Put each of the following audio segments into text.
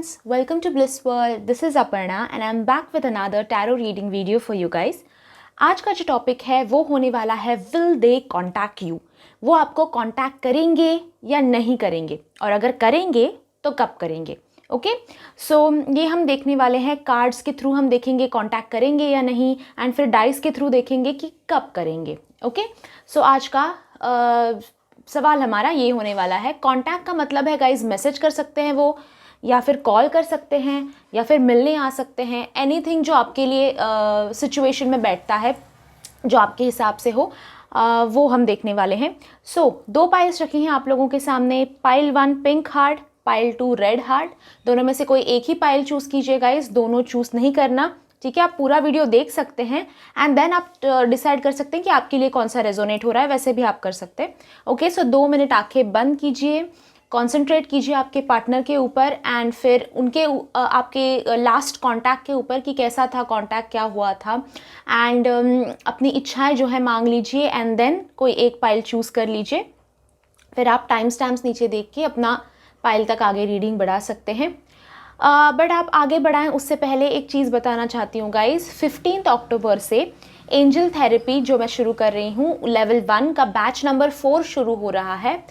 friends, welcome to Bliss World. This is Aparna and I'm back with another tarot reading video for you guys. आज का जो topic है वो होने वाला है विल दे कॉन्टैक्ट यू. वो आपको कॉन्टैक्ट करेंगे या नहीं करेंगे, और अगर करेंगे तो कब करेंगे. ओके सो ये हम देखने वाले हैं. कार्ड्स के थ्रू हम देखेंगे कॉन्टैक्ट करेंगे या नहीं, एंड फिर डाइस के थ्रू देखेंगे कि कब करेंगे. ओके सो आज का सवाल हमारा ये होने वाला है. कॉन्टैक्ट का मतलब है गाइज मैसेज कर सकते हैं वो, या फिर कॉल कर सकते हैं, या फिर मिलने आ सकते हैं. एनीथिंग जो आपके लिए सिचुएशन में बैठता है, जो आपके हिसाब से हो, वो हम देखने वाले हैं. सो दो पाइल्स रखी हैं आप लोगों के सामने. Pile 1 pink heart, pile 2 red heart. दोनों में से कोई एक ही पाइल चूज़ कीजिए गाइज, दोनों चूज़ नहीं करना. ठीक है, आप पूरा वीडियो देख सकते हैं एंड देन आप डिसाइड कर सकते हैं कि आपके लिए कौन सा रेजोनेट हो रहा है. वैसे भी आप कर सकते हैं. ओके सो 2 मिनट आंखें बंद कीजिए, कॉन्सेंट्रेट कीजिए आपके पार्टनर के ऊपर, एंड फिर उनके आपके लास्ट कांटेक्ट के ऊपर कि कैसा था कांटेक्ट, क्या हुआ था, एंड अपनी इच्छाएं जो है मांग लीजिए, एंड देन कोई एक पाइल चूज़ कर लीजिए. फिर आप टाइम स्टैम्प्स नीचे देख के अपना पाइल तक आगे रीडिंग बढ़ा सकते हैं. बट आप आगे बढ़ाएं उससे पहले एक चीज़ बताना चाहती हूँ गाइज. 15 अक्टूबर से एंजल थेरेपी जो मैं शुरू कर रही हूँ, लेवल 1 का बैच नंबर 4 शुरू हो रहा है.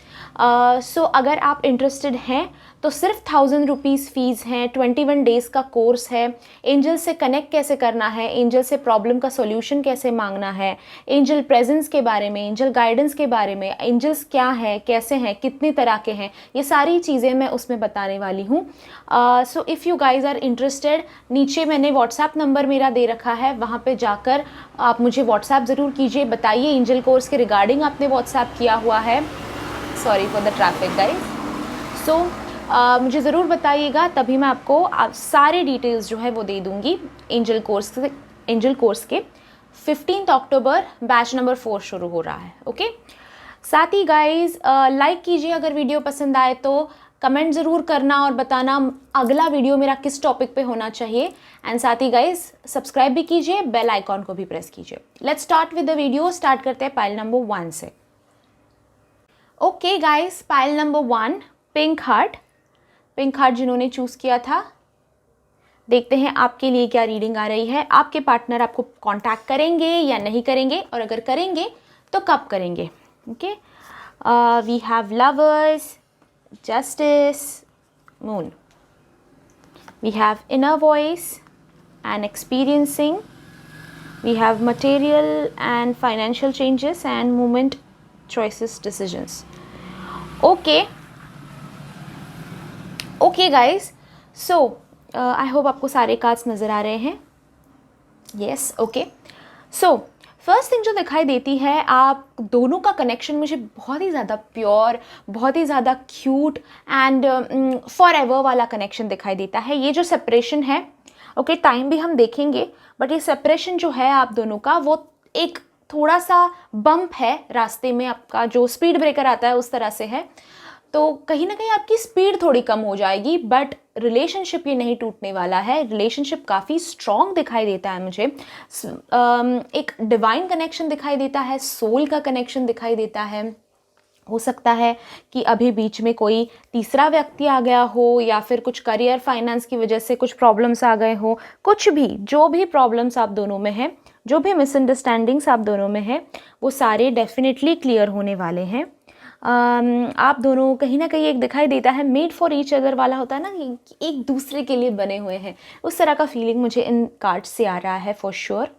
सो अगर आप इंटरेस्टेड हैं तो सिर्फ 1000 रुपीज़ फ़ीस है. 21 डेज़ का कोर्स है. एंजल से कनेक्ट कैसे करना है, एंजल से प्रॉब्लम का सॉल्यूशन कैसे मांगना है, एंजल प्रेजेंस के बारे में, एंजल गाइडेंस के बारे में, एंजल्स क्या है, कैसे हैं, कितनी तरह के हैं, ये सारी चीज़ें मैं उसमें बताने वाली हूँ. So if you guys are interested, नीचे मैंने व्हाट्सएप नंबर मेरा दे रखा है, वहाँ पर जाकर आप मुझे व्हाट्सएप ज़रूर कीजिए. बताइए एंजल कोर्स के रिगार्डिंग आपने व्हाट्सएप किया हुआ है. Sorry for the traffic guys. So मुझे ज़रूर बताइएगा, तभी मैं आपको सारे डिटेल्स जो है वो दे दूँगी. एंजल कोर्स के 15 अक्टूबर बैच नंबर 4 शुरू हो रहा है. ओके साथ ही गाइज लाइक कीजिए अगर वीडियो पसंद आए तो, कमेंट ज़रूर करना और बताना अगला वीडियो मेरा किस टॉपिक पे होना चाहिए. एंड साथ ही गाइज सब्सक्राइब भी कीजिए, बेल आइकॉन को भी प्रेस कीजिए. Let's start with the video. Start करते हैं पाइल नंबर 1 से. Okay guys, pile number 1 pink heart. Pink heart जिन्होंने चूज़ किया था, देखते हैं आपके लिए क्या रीडिंग आ रही है. आपके पार्टनर आपको कांटेक्ट करेंगे या नहीं करेंगे, और अगर करेंगे तो कब करेंगे. Okay we have lovers, justice, moon. We have inner voice and experiencing. We have material and financial changes and movement, choices, decisions. Okay guys, so I hope आपको सारे कार्ड्स नज़र आ रहे हैं. Yes, okay. So first thing जो दिखाई देती है, आप दोनों का कनेक्शन मुझे बहुत ही ज़्यादा प्योर, बहुत ही ज़्यादा क्यूट एंड फॉर एवर वाला कनेक्शन दिखाई देता है. ये जो सेपरेशन है, ओके टाइम भी हम देखेंगे, बट ये सेपरेशन जो है आप दोनों का, वो एक थोड़ा सा बम्प है रास्ते में. आपका जो स्पीड ब्रेकर आता है उस तरह से है, तो कहीं ना कहीं आपकी स्पीड थोड़ी कम हो जाएगी, बट रिलेशनशिप ये नहीं टूटने वाला है. रिलेशनशिप काफ़ी स्ट्रॉन्ग दिखाई देता है मुझे. एक डिवाइन कनेक्शन दिखाई देता है, सोल का कनेक्शन दिखाई देता है. हो सकता है कि अभी बीच में कोई तीसरा व्यक्ति आ गया हो, या फिर कुछ करियर फाइनेंस की वजह से कुछ प्रॉब्लम्स आ गए हो. कुछ भी, जो भी प्रॉब्लम्स आप दोनों में हैं, जो भी मिसअंडरस्टैंडिंग्स आप दोनों में हैं, वो सारे डेफिनेटली क्लियर होने वाले हैं. आप दोनों कहीं ना कहीं, एक दिखाई देता है मेड फॉर ईच अदर वाला होता है ना, कि एक दूसरे के लिए बने हुए हैं. उस तरह का फीलिंग मुझे इन कार्ड्स से आ रहा है फॉर श्योर.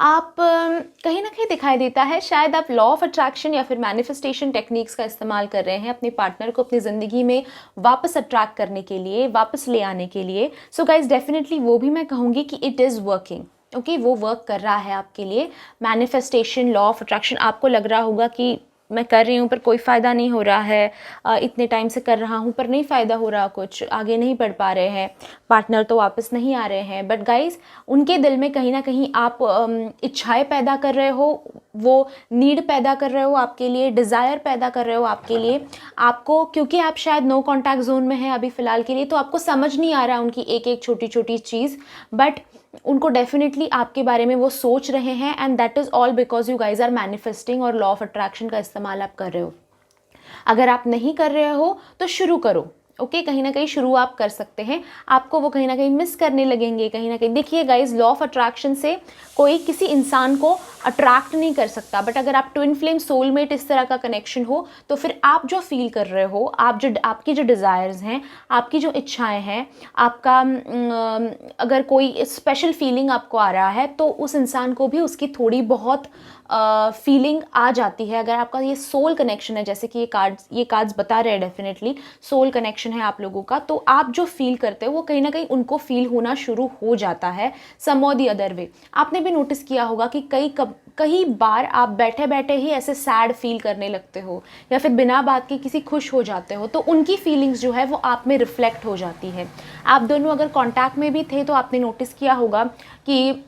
आप कहीं ना कहीं दिखाई देता है, शायद आप लॉ ऑफ अट्रैक्शन या फिर मैनिफेस्टेशन टेक्निक्स का इस्तेमाल कर रहे हैं अपने पार्टनर को अपनी ज़िंदगी में वापस अट्रैक्ट करने के लिए, वापस ले आने के लिए. सो गाइज डेफिनेटली वो भी मैं कहूँगी कि इट इज़ वर्किंग. ओके वो वर्क कर रहा है आपके लिए. मैनिफेस्टेशन, लॉ ऑफ अट्रैक्शन, आपको लग रहा होगा कि मैं कर रही हूँ पर कोई फ़ायदा नहीं हो रहा है, इतने टाइम से कर रहा हूँ पर नहीं फ़ायदा हो रहा, कुछ आगे नहीं बढ़ पा रहे हैं, पार्टनर तो वापस नहीं आ रहे हैं. बट गाइस उनके दिल में कहीं ना कहीं आप इच्छाएं पैदा कर रहे हो, वो नीड पैदा कर रहे हो आपके लिए, डिज़ायर पैदा कर रहे हो आपके लिए. आपको, क्योंकि आप शायद नो कॉन्टैक्ट जोन में हैं अभी फ़िलहाल के लिए, तो आपको समझ नहीं आ रहा उनकी एक एक छोटी छोटी चीज़, बट उनको डेफिनेटली आपके बारे में वो सोच रहे हैं. And that is all because you guys are manifesting और लॉ ऑफ अट्रैक्शन का इस्तेमाल आप कर रहे हो. अगर आप नहीं कर रहे हो तो शुरू करो. ओके कहीं ना कहीं शुरू आप कर सकते हैं, आपको वो कहीं ना कहीं मिस करने लगेंगे कहीं ना कहीं। देखिए गाइज, लॉ ऑफ अट्रैक्शन से कोई किसी इंसान को अट्रैक्ट नहीं कर सकता, बट अगर आप ट्विन फ्लेम सोलमेट इस तरह का कनेक्शन हो तो फिर आप जो फील कर रहे हो, आपकी जो डिज़ायर्स हैं, आपकी जो इच्छाएं हैं, आपका अगर कोई स्पेशल फीलिंग आपको आ रहा है तो उस इंसान को भी उसकी थोड़ी बहुत फीलिंग आ जाती है। अगर आपका ये सोल कनेक्शन है, जैसे कि ये कार्ड्स बता रहे हैं, डेफिनेटली सोल कनेक्शन है आप लोगों का, तो आप जो फील करते हो वो कहीं ना कहीं उनको फील होना शुरू हो जाता है सम और दी अदर वे। आपने भी नोटिस किया होगा कि कई बार आप बैठे बैठे ही ऐसे सैड फील करने लगते हो या फिर बिना बात के किसी खुश हो जाते हो, तो उनकी फीलिंग्स जो है वो आप में रिफ्लेक्ट हो जाती है। आप दोनों अगर कांटेक्ट में भी थे तो आपने नोटिस किया होगा कि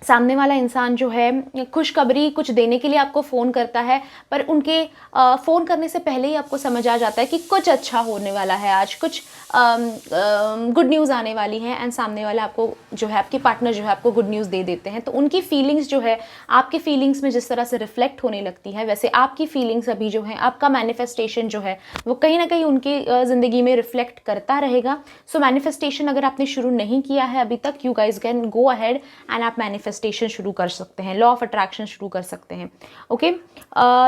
सामने वाला इंसान जो है खुशखबरी कुछ देने के लिए आपको फ़ोन करता है, पर उनके फ़ोन करने से पहले ही आपको समझ आ जाता है कि कुछ अच्छा होने वाला है, आज कुछ गुड न्यूज़ आने वाली है, एंड सामने वाला आपको जो है, आपके पार्टनर जो है आपको गुड न्यूज़ दे देते हैं। तो उनकी फीलिंग्स जो है आपके फीलिंग्स में जिस तरह से रिफ्लेक्ट होने लगती है, वैसे आपकी फीलिंग्स अभी जो है, आपका मैनिफेस्टेशन जो है वो कहीं ना कहीं उनकी ज़िंदगी में रिफ्लेक्ट करता रहेगा। सो मैनिफेस्टेशन अगर आपने शुरू नहीं किया है अभी तक, you guys can go ahead and आप मैनिफेस्टेशन शुरू कर सकते हैं, लॉ ऑफ अट्रैक्शन शुरू कर सकते हैं। ओके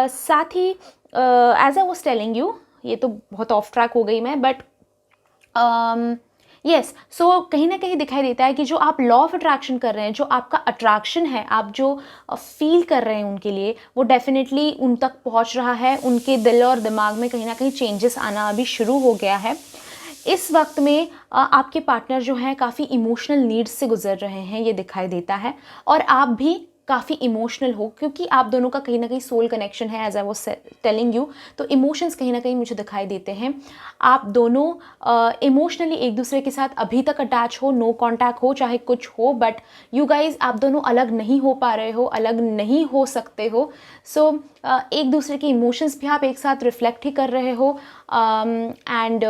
साथ ही as I was telling you, ये तो बहुत ऑफ ट्रैक हो गई मैं, बट यस सो कहीं ना कहीं दिखाई देता है कि जो आप लॉ ऑफ अट्रैक्शन कर रहे हैं, जो आपका अट्रैक्शन है, आप जो फील कर रहे हैं उनके लिए, वो डेफिनेटली उन तक पहुंच रहा है। उनके दिल और दिमाग में कहीं ना कहीं चेंजेस आना अभी शुरू हो गया है। इस वक्त में आपके पार्टनर जो हैं काफ़ी इमोशनल नीड्स से गुजर रहे हैं, ये दिखाई देता है, और आप भी काफ़ी इमोशनल हो, क्योंकि आप दोनों का कहीं ना कहीं सोल कनेक्शन है, as I was telling you. तो इमोशंस कहीं ना कहीं मुझे दिखाई देते हैं। आप दोनों इमोशनली एक दूसरे के साथ अभी तक अटैच हो, नो कॉन्टैक्ट हो, चाहे कुछ हो, बट यू गाइज आप दोनों अलग नहीं हो पा रहे हो, अलग नहीं हो सकते हो। सो एक दूसरे के इमोशंस भी आप एक साथ रिफ्लेक्ट ही कर रहे हो, एंड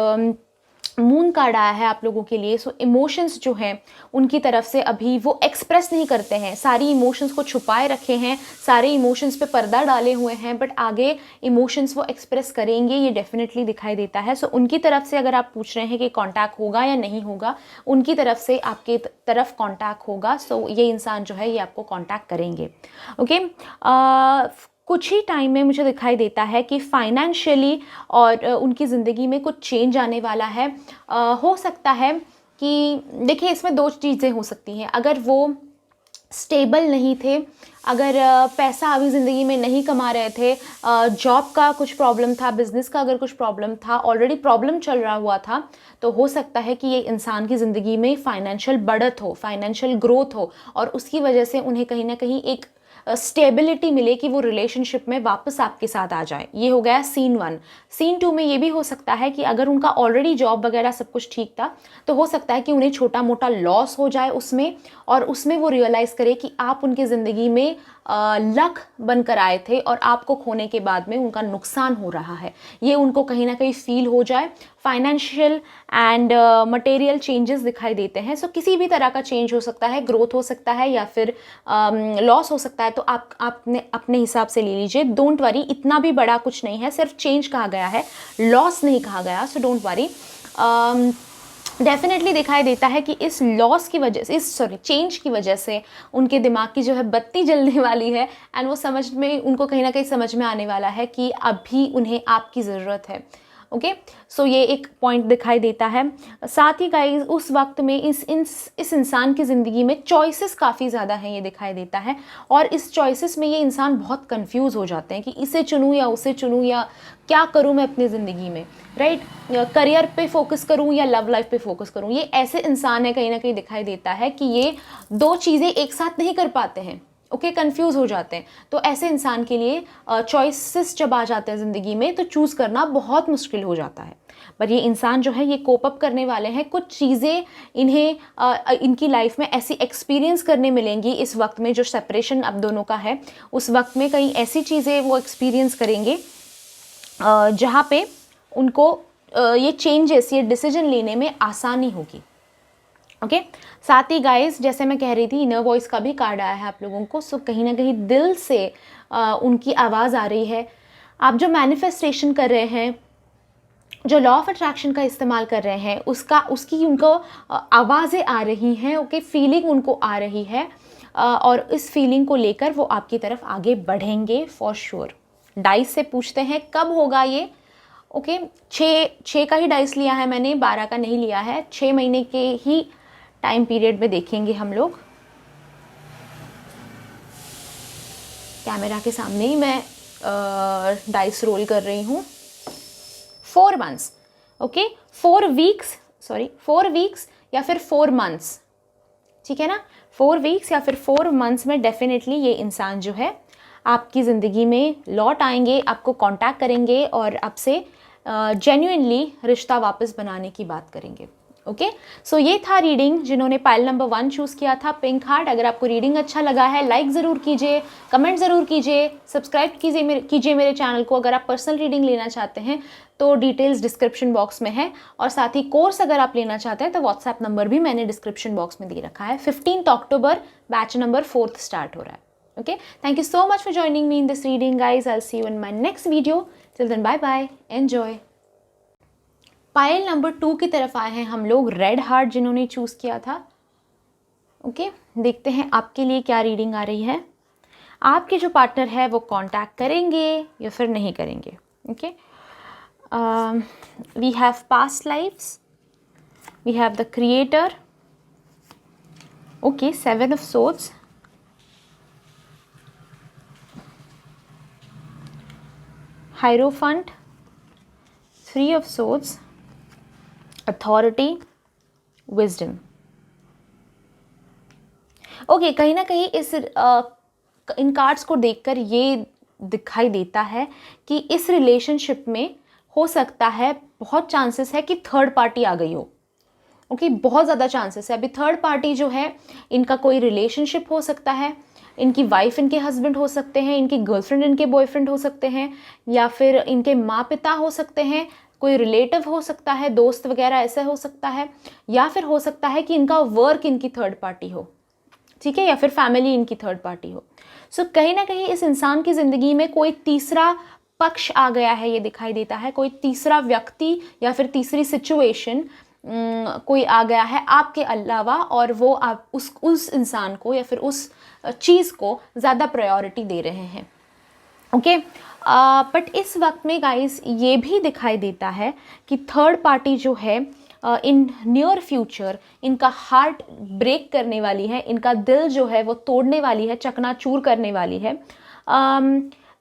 मून कार्ड आया है आप लोगों के लिए। सो इमोशंस जो हैं उनकी तरफ से अभी वो एक्सप्रेस नहीं करते हैं, सारी इमोशंस को छुपाए रखे हैं, सारे इमोशंस पे पर्दा डाले हुए हैं, बट आगे इमोशंस वो एक्सप्रेस करेंगे, ये डेफिनेटली दिखाई देता है। सो उनकी तरफ से अगर आप पूछ रहे हैं कि कांटेक्ट होगा या नहीं होगा, उनकी तरफ से आपके तरफ कांटेक्ट होगा। सो ये इंसान जो है ये आपको कांटेक्ट करेंगे। ओके कुछ ही टाइम में मुझे दिखाई देता है कि फाइनेंशियली और उनकी ज़िंदगी में कुछ चेंज आने वाला है। हो सकता है कि देखिए इसमें दो चीज़ें हो सकती हैं। अगर वो स्टेबल नहीं थे, अगर पैसा अभी ज़िंदगी में नहीं कमा रहे थे, जॉब का कुछ प्रॉब्लम था, बिजनेस का अगर कुछ प्रॉब्लम था, ऑलरेडी प्रॉब्लम चल रहा हुआ था, तो हो सकता है कि ये इंसान की ज़िंदगी में फाइनेंशियल बढ़त हो, फाइनेंशियल ग्रोथ हो, और उसकी वजह से उन्हें कहीं ना कहीं एक स्टेबिलिटी मिले कि वो रिलेशनशिप में वापस आपके साथ आ जाए। ये हो गया सीन 1। सीन 2 में ये भी हो सकता है कि अगर उनका ऑलरेडी जॉब वगैरह सब कुछ ठीक था, तो हो सकता है कि उन्हें छोटा मोटा लॉस हो जाए उसमें, और उसमें वो रियलाइज़ करे कि आप उनकी ज़िंदगी में लक बनकर आए थे और आपको खोने के बाद में उनका नुकसान हो रहा है, ये उनको कहीं ना कहीं फील हो जाए। फाइनेंशियल एंड मटेरियल चेंजेस दिखाई देते हैं। सो किसी भी तरह का चेंज हो सकता है, ग्रोथ हो सकता है या फिर लॉस हो सकता है, तो आपने अपने हिसाब से ले लीजिए। डोंट वरी, इतना भी बड़ा कुछ नहीं है, सिर्फ चेंज कहा गया है, लॉस नहीं कहा गया। So don't worry. डेफिनेटली दिखाई देता है कि इस लॉस की वजह से, इस चेंज की वजह से उनके दिमाग की जो है बत्ती जलने वाली है, एंड वो उनको कहीं ना कहीं समझ में आने वाला है कि अभी उन्हें आपकी ज़रूरत है। ओके सो ये एक पॉइंट दिखाई देता है। साथ ही गाइस उस वक्त में इस इंसान की ज़िंदगी में चॉइसेस काफ़ी ज़्यादा हैं, ये दिखाई देता है, और इस चॉइसेस में ये इंसान बहुत कंफ्यूज हो जाते हैं कि इसे चुनूँ या उसे चुनूँ, या क्या करूँ मैं अपनी ज़िंदगी में, राइट? करियर पे फोकस करूँ या लव लाइफ पे फोकस करूँ। ये ऐसे इंसान है, कहीं ना कहीं दिखाई देता है कि ये दो चीज़ें एक साथ नहीं कर पाते हैं। ओके कंफ्यूज हो जाते हैं। तो ऐसे इंसान के लिए चॉइसेस जब आ जाते हैं ज़िंदगी में, तो चूज़ करना बहुत मुश्किल हो जाता है। पर ये इंसान जो है ये कोप अप करने वाले हैं। कुछ चीज़ें इन्हें इनकी लाइफ में ऐसी एक्सपीरियंस करने मिलेंगी इस वक्त में, जो सेपरेशन अब दोनों का है, उस वक्त में कई ऐसी चीज़ें वो एक्सपीरियंस करेंगे जहाँ पे उनको ये चेंजेस, ये डिसीजन लेने में आसानी होगी। ओके साथ ही गाइस, जैसे मैं कह रही थी, इनर वॉइस का भी कार्ड आया है आप लोगों को। सो कहीं ना कहीं दिल से उनकी आवाज़ आ रही है। आप जो मैनिफेस्टेशन कर रहे हैं जो लॉ ऑफ अट्रैक्शन का इस्तेमाल कर रहे हैं उसकी उनको आवाज़ें आ रही हैं, ओके, फीलिंग उनको आ रही है, और इस फीलिंग को लेकर वो आपकी तरफ आगे बढ़ेंगे फॉर श्योर। डाइस से पूछते हैं कब होगा ये, ओके। 6 का ही डाइस लिया है मैंने, 12 का नहीं लिया है। 6 महीने के ही टाइम पीरियड में देखेंगे हम लोग। कैमरा के सामने ही मैं डाइस रोल कर रही हूँ। 4 मंथ्स, ओके, 4 वीक्स या फिर 4 मंथ्स, ठीक है ना। 4 वीक्स या फिर 4 मंथ्स में डेफिनेटली ये इंसान जो है आपकी ज़िंदगी में लौट आएंगे, आपको कांटेक्ट करेंगे और आपसे जेन्युइनली रिश्ता वापस बनाने की बात करेंगे, ओके। सो ये था रीडिंग। जिन्होंने पाइल नंबर 1 चूज़ किया था, पिंक हार्ट, अगर आपको रीडिंग अच्छा लगा है लाइक ज़रूर कीजिए, कमेंट ज़रूर कीजिए, सब्सक्राइब कीजिए मेरे चैनल को। अगर आप पर्सनल रीडिंग लेना चाहते हैं तो डिटेल्स डिस्क्रिप्शन बॉक्स में है, और साथ ही कोर्स अगर आप लेना चाहते हैं तो व्हाट्सएप नंबर भी मैंने डिस्क्रिप्शन बॉक्स में दे रखा है। 15 अक्टूबर बैच नंबर 4 स्टार्ट हो रहा है, okay. Thank you so much for joining me in this reading guys. I will see you in my next video. Till then bye bye, enjoy. Pile number 2 की तरफ आए हैं हम लोग, रेड हार्ट जिन्होंने चूज़ किया था, ओके। देखते हैं आपके लिए क्या रीडिंग आ रही है। आपके जो पार्टनर है वो कांटेक्ट करेंगे या फिर नहीं करेंगे, okay. We have past lifes, we have the creator, okay, 7 of swords, hierophant, 3 of swords, authority, wisdom, okay. कहीं ना कहीं इन कार्ड्स को देखकर ये दिखाई देता है कि इस रिलेशनशिप में हो सकता है, बहुत चांसेस है कि थर्ड पार्टी आ गई हो, ओके। बहुत ज़्यादा चांसेस है। अभी थर्ड पार्टी जो है, इनका कोई रिलेशनशिप हो सकता है, इनकी वाइफ इनके हस्बैंड हो सकते हैं, इनकी गर्लफ्रेंड इनके बॉयफ्रेंड हो सकते हैं, या फिर इनके माँ पिता हो सकते हैं, कोई रिलेटिव हो सकता है, दोस्त वगैरह ऐसा हो सकता है, या फिर हो सकता है कि इनका वर्क इनकी थर्ड पार्टी हो, ठीक है, या फिर फैमिली इनकी थर्ड पार्टी हो। सो कहीं ना कहीं इस इंसान की ज़िंदगी में कोई तीसरा पक्ष आ गया है, ये दिखाई देता है। कोई तीसरा व्यक्ति या फिर तीसरी सिचुएशन कोई आ गया है आपके अलावा, और वो आप उस इंसान को या फिर उस चीज़ को ज़्यादा प्रायोरिटी दे रहे हैं, ओके। बट इस वक्त में गाइस ये भी दिखाई देता है कि थर्ड पार्टी जो है इन नियर फ्यूचर इनका हार्ट ब्रेक करने वाली है, इनका दिल जो है वो तोड़ने वाली है, चकनाचूर करने वाली है।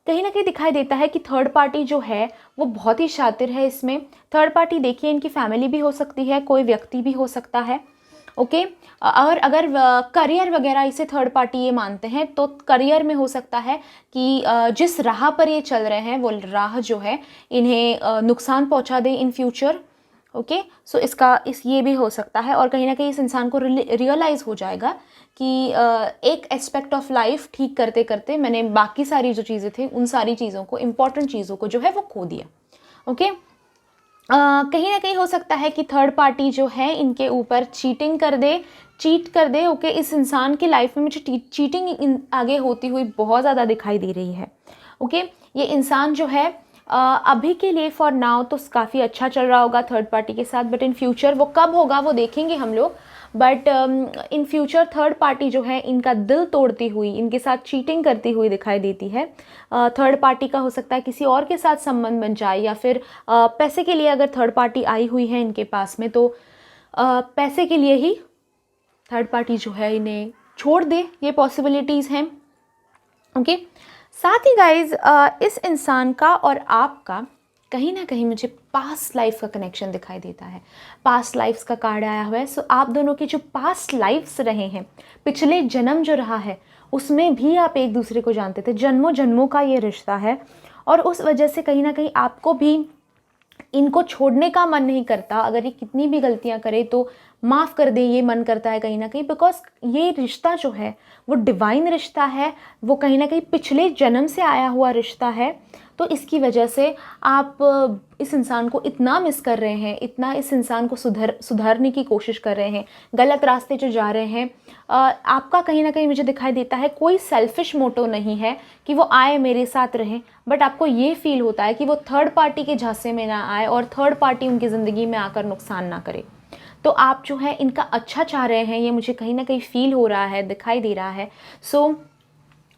कहीं ना कहीं दिखाई देता है कि थर्ड पार्टी जो है वो बहुत ही शातिर है। इसमें थर्ड पार्टी देखिए, इनकी फैमिली भी हो सकती है, कोई व्यक्ति भी हो सकता है, ओके। और अगर करियर वगैरह इसे थर्ड पार्टी ये मानते हैं तो करियर में हो सकता है कि जिस राह पर ये चल रहे हैं वो राह जो है इन्हें नुकसान पहुंचा दे इन फ्यूचर, ओके। सो ये भी हो सकता है। और कहीं ना कहीं इस इंसान को रियलाइज़ हो जाएगा कि एक एस्पेक्ट ऑफ लाइफ ठीक करते करते मैंने बाकी सारी जो चीज़ें थी उन सारी चीज़ों को, इंपॉर्टेंट चीज़ों को जो है वो खो दिया, ओके। कहीं ना कहीं हो सकता है कि थर्ड पार्टी जो है इनके ऊपर चीट कर दे, ओके। इस इंसान की लाइफ में मुझे चीटिंग आगे होती हुई बहुत ज़्यादा दिखाई दे रही है, ओके। ये इंसान जो है अभी के लिए फॉर नाउ तो काफ़ी अच्छा चल रहा होगा थर्ड पार्टी के साथ, बट इन फ्यूचर वो कब होगा वो देखेंगे हम लोग। But in future third party जो है इनका दिल तोड़ती हुई, इनके साथ चीटिंग करती हुई दिखाई देती है। थर्ड पार्टी का हो सकता है किसी और के साथ संबंध बन जाए, या फिर पैसे के लिए अगर थर्ड पार्टी आई हुई है इनके पास में तो पैसे के लिए ही थर्ड पार्टी जो है इन्हें छोड़ दे, ये पॉसिबिलिटीज़ हैं, ओके। साथ ही गाइज इस इंसान का और आपका कहीं ना कहीं मुझे पास्ट लाइफ का कनेक्शन दिखाई देता है। पास्ट लाइफ्स का कार्ड आया हुआ है। सो आप दोनों के जो पास्ट लाइफ्स रहे हैं, पिछले जन्म जो रहा है उसमें भी आप एक दूसरे को जानते थे, जन्मों जन्मों का ये रिश्ता है, और उस वजह से कहीं ना कहीं आपको भी इनको छोड़ने का मन नहीं करता। अगर ये कितनी भी गलतियां करे तो माफ़ कर दें ये मन करता है कहीं ना कहीं, बिकॉज ये रिश्ता जो है वो डिवाइन रिश्ता है, वो कहीं ना कहीं पिछले जन्म से आया हुआ रिश्ता है। तो इसकी वजह से आप इस इंसान को इतना मिस कर रहे हैं, इतना इस इंसान को सुधारने की कोशिश कर रहे हैं, गलत रास्ते जो जा रहे हैं। आपका कहीं ना कहीं मुझे दिखाई देता है कोई सेल्फिश मोटो नहीं है कि वो आए मेरे साथ रहें, बट आपको ये फील होता है कि वो थर्ड पार्टी के झांसे में ना आए और थर्ड पार्टी उनकी ज़िंदगी में आकर नुकसान ना करे। तो आप जो है इनका अच्छा चाह रहे हैं, ये मुझे कहीं ना कहीं फील हो रहा है, दिखाई दे रहा है। So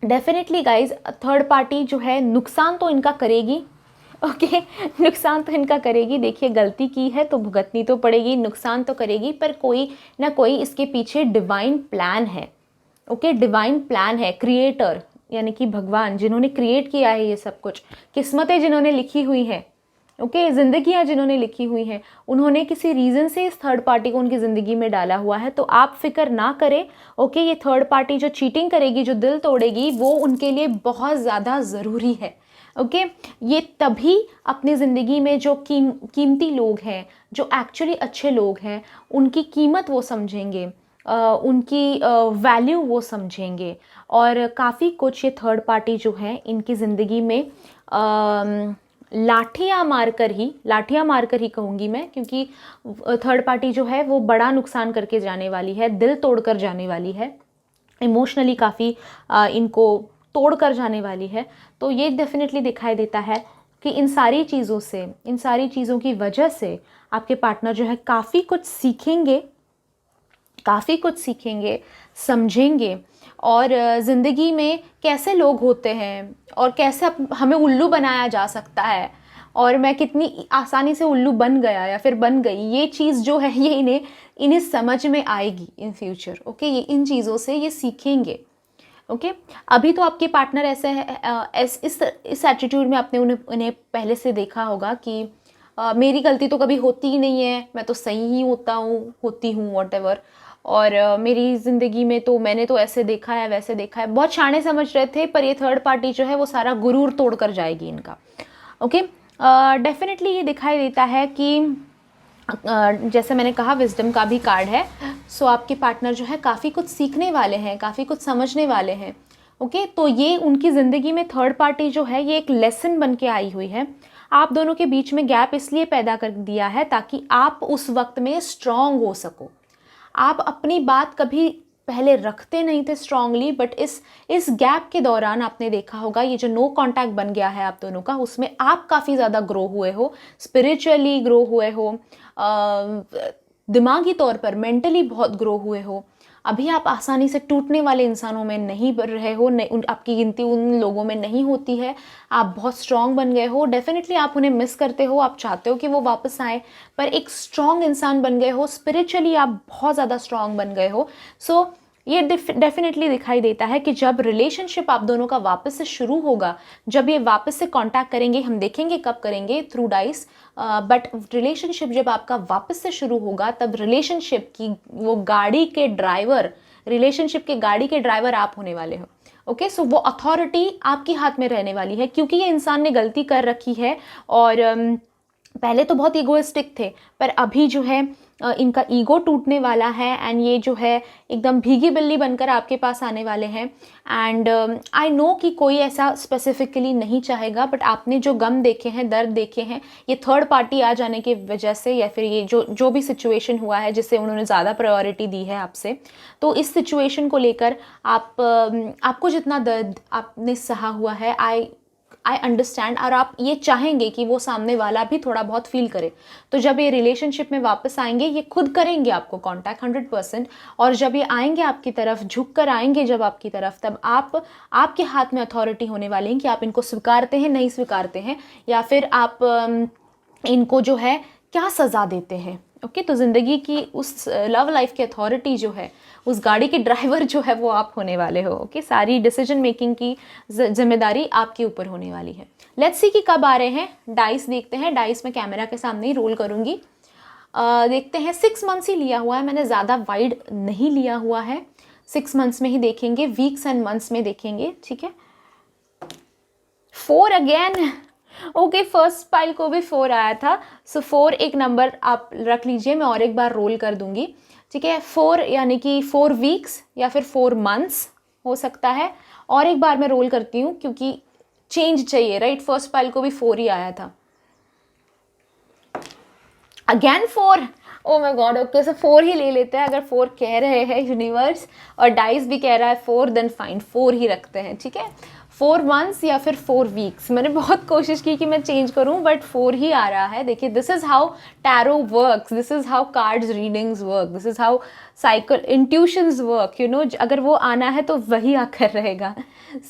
definitely guys, third party जो है नुकसान तो इनका करेगी, ओके नुकसान तो इनका करेगी। देखिए, गलती की है तो भुगतनी तो पड़ेगी, नुकसान तो करेगी, पर कोई ना कोई इसके पीछे डिवाइन प्लान है। ओके, डिवाइन प्लान है, क्रिएटर यानी कि भगवान जिन्होंने क्रिएट किया है ये सब कुछ, किस्मतें जिन्होंने लिखी हुई हैं, ओके ज़िंदगियाँ जिन्होंने लिखी हुई हैं, उन्होंने किसी रीज़न से इस थर्ड पार्टी को उनकी ज़िंदगी में डाला हुआ है। तो आप फिक्र ना करें, ओके। ये थर्ड पार्टी जो चीटिंग करेगी, जो दिल तोड़ेगी, वो उनके लिए बहुत ज़्यादा ज़रूरी है, ओके। ये तभी अपनी ज़िंदगी में जो कीमती लोग हैं, जो एक्चुअली अच्छे लोग हैं, उनकी कीमत वो समझेंगे, उनकी वैल्यू वो समझेंगे। और काफ़ी कुछ ये थर्ड पार्टी जो है इनकी ज़िंदगी में लाठियाँ मारकर ही कहूँगी मैं, क्योंकि थर्ड पार्टी जो है वो बड़ा नुकसान करके जाने वाली है, दिल तोड़कर जाने वाली है, इमोशनली काफ़ी इनको तोड़ कर जाने वाली है। तो ये डेफिनेटली दिखाई देता है कि इन सारी चीज़ों की वजह से आपके पार्टनर जो है काफ़ी कुछ सीखेंगे, समझेंगे, और ज़िंदगी में कैसे लोग होते हैं और कैसे हमें उल्लू बनाया जा सकता है, और मैं कितनी आसानी से उल्लू बन गया या फिर बन गई, ये चीज़ जो है ये इन्हें समझ में आएगी इन फ्यूचर, ओके। ये इन चीज़ों से ये सीखेंगे, ओके। अभी तो आपके पार्टनर ऐसे है, इस एटीट्यूड में आपने उन्हें पहले से देखा होगा कि मेरी गलती तो कभी होती ही नहीं है, मैं तो सही ही होती हूँ व्हाटएवर, और मेरी ज़िंदगी में तो मैंने तो ऐसे देखा है, वैसे देखा है, बहुत शाने समझ रहे थे। पर ये थर्ड पार्टी जो है वो सारा गुरूर तोड़ कर जाएगी इनका, ओके। डेफिनेटली ये दिखाई देता है कि जैसे मैंने कहा विजडम का भी कार्ड है। सो आपके पार्टनर जो है काफ़ी कुछ सीखने वाले हैं, काफ़ी कुछ समझने वाले हैं, ओके। तो ये उनकी ज़िंदगी में थर्ड पार्टी जो है ये एक लेसन बन के आई हुई है। आप दोनों के बीच में गैप इसलिए पैदा कर दिया है ताकि आप उस वक्त में स्ट्रांग हो सको। आप अपनी बात कभी पहले रखते नहीं थे स्ट्रांगली, बट इस गैप के दौरान आपने देखा होगा ये जो नो कांटेक्ट बन गया है आप दोनों का, उसमें आप काफ़ी ज़्यादा ग्रो हुए हो, स्पिरिचुअली ग्रो हुए हो, दिमागी तौर पर मेंटली बहुत ग्रो हुए हो। अभी आप आसानी से टूटने वाले इंसानों में नहीं बन रहे हो, आपकी गिनती उन लोगों में नहीं होती है, आप बहुत स्ट्रांग बन गए हो। डेफिनेटली आप उन्हें मिस करते हो, आप चाहते हो कि वो वापस आए, पर एक स्ट्रांग इंसान बन गए हो, स्पिरिचुअली आप बहुत ज़्यादा स्ट्रांग बन गए हो। सो ये डेफिनेटली दिखाई देता है कि जब रिलेशनशिप आप दोनों का वापस से शुरू होगा, जब ये वापस से कांटेक्ट करेंगे, हम देखेंगे कब करेंगे, थ्रू डाइस, बट रिलेशनशिप जब आपका वापस से शुरू होगा, तब रिलेशनशिप की वो रिलेशनशिप के गाड़ी के ड्राइवर आप होने वाले हो, ओके। सो वो अथॉरिटी आपके हाथ में रहने वाली है, क्योंकि ये इंसान ने गलती कर रखी है, और पहले तो बहुत ईगोइस्टिक थे, पर अभी जो है इनका ईगो टूटने वाला है, एंड ये जो है एकदम भीगी बिल्ली बनकर आपके पास आने वाले हैं। एंड आई नो कि कोई ऐसा स्पेसिफिकली नहीं चाहेगा, बट आपने जो गम देखे हैं, दर्द देखे हैं, ये थर्ड पार्टी आ जाने की वजह से, या फिर ये जो भी सिचुएशन हुआ है जिससे उन्होंने ज़्यादा प्रायोरिटी दी है आपसे, तो इस सिचुएशन को लेकर आपको जितना दर्द आपने सहा हुआ है, आई अंडरस्टैंड, और आप ये चाहेंगे कि वो सामने वाला भी थोड़ा बहुत फील करे। तो जब ये रिलेशनशिप में वापस आएंगे, ये खुद करेंगे आपको कांटेक्ट 100%, और जब ये आएंगे आपकी तरफ, झुक कर आएंगे जब आपकी तरफ, तब आपके हाथ में अथॉरिटी होने वाली है कि आप इनको स्वीकारते हैं, नहीं स्वीकारते हैं, या फिर आप इनको जो है क्या सज़ा देते हैं, ओके। तो ज़िंदगी की उस लव लाइफ की अथॉरिटी जो है, उस गाड़ी के ड्राइवर जो है, वो आप होने वाले हो, ओके। सारी डिसीजन मेकिंग की जिम्मेदारी आपके ऊपर होने वाली है। लेट्स सी कि कब आ रहे हैं, डाइस देखते हैं। डाइस मैं कैमरा के सामने ही रोल करूँगी, देखते हैं। 6 मंथ्स ही लिया हुआ है मैंने, ज़्यादा वाइड नहीं लिया हुआ है, 6 मंथ्स में ही देखेंगे, वीक्स एंड मंथ्स में देखेंगे, ठीक है। 4 अगेन, ओके। फर्स्ट पाइल को भी 4 आया था, सो 4 एक नंबर आप रख लीजिए, मैं और एक बार रोल कर दूंगी। ठीक है। 4 यानी कि 4 वीक्स या फिर 4 मंथ्स हो सकता है। और एक बार मैं रोल करती हूँ क्योंकि चेंज चाहिए, राइट। फर्स्ट पाइल को भी 4 ही आया था। Again 4, oh my God. Okay, so 4 ही ले लेते हैं। अगर 4 कह रहे हैं यूनिवर्स और डाइस भी कह रहा है 4, देन फाइन 4 ही रखते हैं, ठीक है। 4 मंथ्स या फिर 4 वीक्स। मैंने बहुत कोशिश की कि मैं चेंज करूं बट 4 ही आ रहा है। देखिए, this is how tarot works, this is how cards readings work, this is how cycle intuitions work, you know. अगर वो आना है तो वही आकर रहेगा।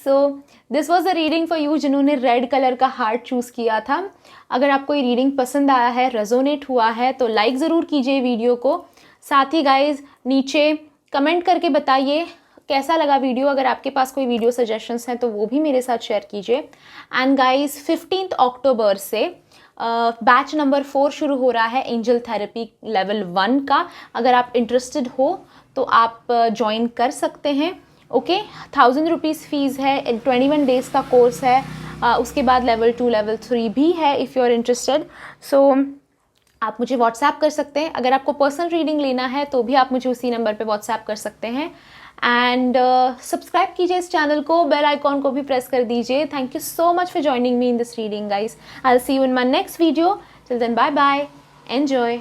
So this was the reading for you जिन्होंने रेड कलर का हार्ट चूज़ किया था। अगर आपको ये रीडिंग पसंद आया है, रेजोनेट हुआ है, तो लाइक ज़रूर कीजिए वीडियो को। साथ ही गाइज नीचे कमेंट करके बताइए कैसा लगा वीडियो। अगर आपके पास कोई वीडियो सजेशंस हैं तो वो भी मेरे साथ शेयर कीजिए। एंड गाइज 15 अक्टूबर से बैच नंबर 4 शुरू हो रहा है एंजल थेरेपी लेवल 1 का। अगर आप इंटरेस्टेड हो तो आप ज्वाइन कर सकते हैं। ओके, 1000 रुपीज़ फीस है। 21 डेज़ का कोर्स है। उसके बाद लेवल 2 लेवल 3 भी है इफ़ यू आर इंटरेस्टेड। सो आप मुझे व्हाट्सएप कर सकते हैं। अगर आपको पर्सनल रीडिंग लेना है तो भी आप मुझे उसी नंबर पे व्हाट्सएप कर सकते हैं। एंड सब्सक्राइब कीजिए इस चैनल को, बेल आइकॉन को भी प्रेस कर दीजिए। Thank you so much for joining me in this reading guys. I will see you in my next video. Till then bye bye, enjoy.